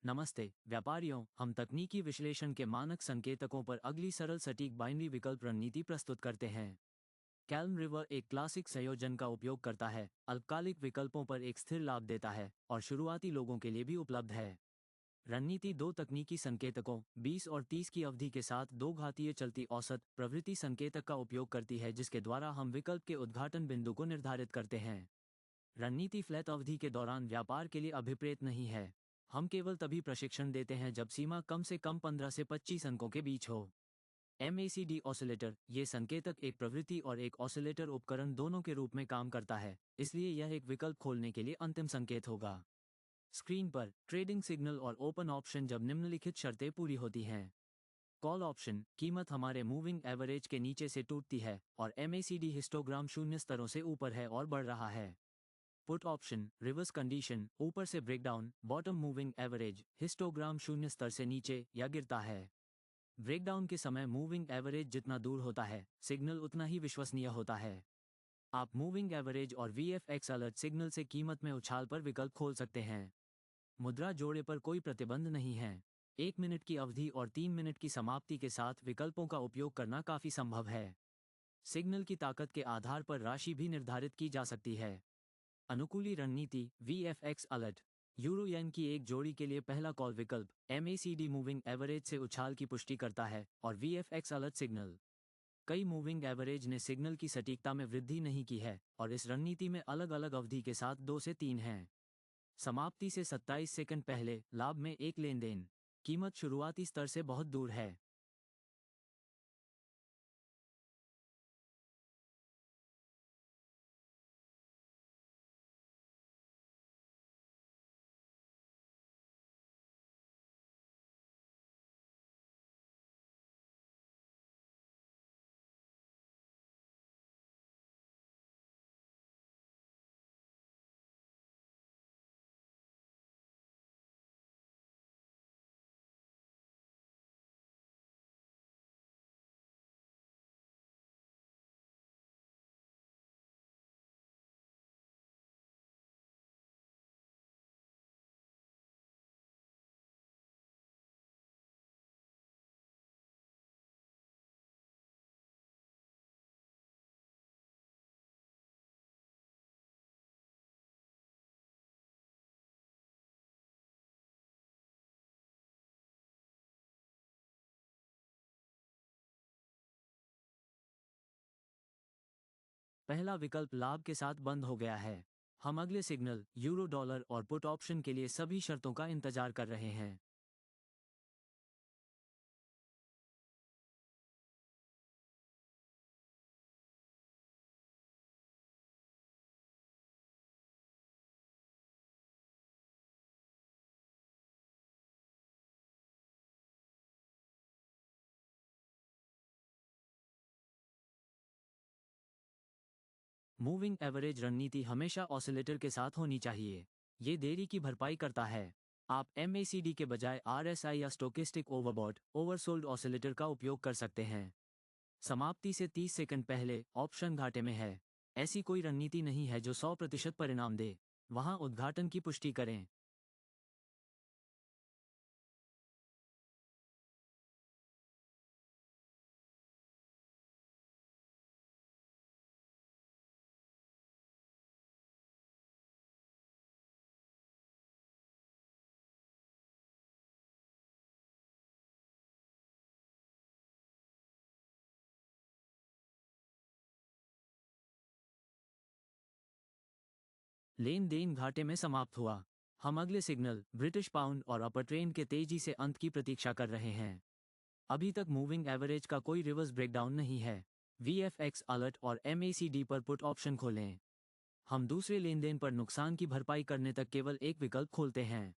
नमस्ते व्यापारियों, हम तकनीकी विश्लेषण के मानक संकेतकों पर अगली सरल सटीक बाइनरी विकल्प रणनीति प्रस्तुत करते हैं। कैल्म रिवर एक क्लासिक संयोजन का उपयोग करता है, अल्पकालिक विकल्पों पर एक स्थिर लाभ देता है और शुरुआती लोगों के लिए भी उपलब्ध है। रणनीति दो तकनीकी संकेतकों 20 और 30 की अवधि के साथ दो घातीय चलती औसत प्रवृत्ति संकेतक का उपयोग करती है, जिसके द्वारा हम विकल्प के उद्घाटन बिंदु को निर्धारित करते हैं। रणनीति फ्लैट अवधि के दौरान व्यापार के लिए अभिप्रेत नहीं है। हम केवल तभी प्रशिक्षण देते हैं जब सीमा कम से कम 15 से 25 अंकों के बीच हो। MACD ऑसिलेटर, ये संकेतक एक प्रवृत्ति और एक ऑसिलेटर उपकरण दोनों के रूप में काम करता है, इसलिए यह एक विकल्प खोलने के लिए अंतिम संकेत होगा। स्क्रीन पर ट्रेडिंग सिग्नल और ओपन ऑप्शन जब निम्नलिखित शर्तें पूरी होती हैं। कॉल ऑप्शन, कीमत हमारे मूविंग एवरेज के नीचे से टूटती है और MACD हिस्टोग्राम शून्य स्तरों से ऊपर है और बढ़ रहा है। पुट ऑप्शन, रिवर्स कंडीशन, ऊपर से breakdown, bottom moving average histogram शून्य स्तर से नीचे या गिरता है। ब्रेकडाउन के समय मूविंग एवरेज जितना दूर होता है, सिग्नल उतना ही विश्वसनीय होता है। आप मूविंग एवरेज और VFX अलर्ट सिग्नल से कीमत में उछाल पर विकल्प खोल सकते हैं। मुद्रा जोड़े पर कोई प्रतिबंध नहीं है। 1 मिनट की अवधि और 3 मिनट की समाप्ति के साथ विकल्पों का उपयोग करना काफी संभव है। सिग्नल की ताकत के आधार पर राशि भी निर्धारित की जा सकती है। अनुकूली रणनीति VFX अलर्ट, यूरो येन की एक जोड़ी के लिए पहला कॉल विकल्प MACD मूविंग एवरेज से उछाल की पुष्टि करता है और VFX अलर्ट सिग्नल। कई मूविंग एवरेज ने सिग्नल की सटीकता में वृद्धि नहीं की है और इस रणनीति में अलग अलग अवधि के साथ 2 से 3 हैं। समाप्ति से 27 सेकंड पहले लाभ में एक लेन देन, कीमत शुरुआती स्तर से बहुत दूर है। पहला विकल्प लाभ के साथ बंद हो गया है। हम अगले सिग्नल यूरो डॉलर और पुट ऑप्शन के लिए सभी शर्तों का इंतजार कर रहे हैं। मूविंग एवरेज रणनीति हमेशा ऑसिलेटर के साथ होनी चाहिए। ये देरी की भरपाई करता है। आप MACD के बजाय RSI या स्टोकेस्टिक ओवरबॉट ओवरसोल्ड ऑसिलेटर का उपयोग कर सकते हैं। समाप्ति से 30 सेकंड पहले ऑप्शन घाटे में है। ऐसी कोई रणनीति नहीं है जो 100% परिणाम दे। वहां उद्घाटन की पुष्टि करें। लेन देन घाटे में समाप्त हुआ। हम अगले सिग्नल ब्रिटिश पाउंड और अपर ट्रेंड के तेजी से अंत की प्रतीक्षा कर रहे हैं। अभी तक मूविंग एवरेज का कोई रिवर्स ब्रेकडाउन नहीं है। VFX अलर्ट और MACD पर पुट ऑप्शन खोलें। हम दूसरे लेनदेन पर नुकसान की भरपाई करने तक केवल एक विकल्प खोलते हैं।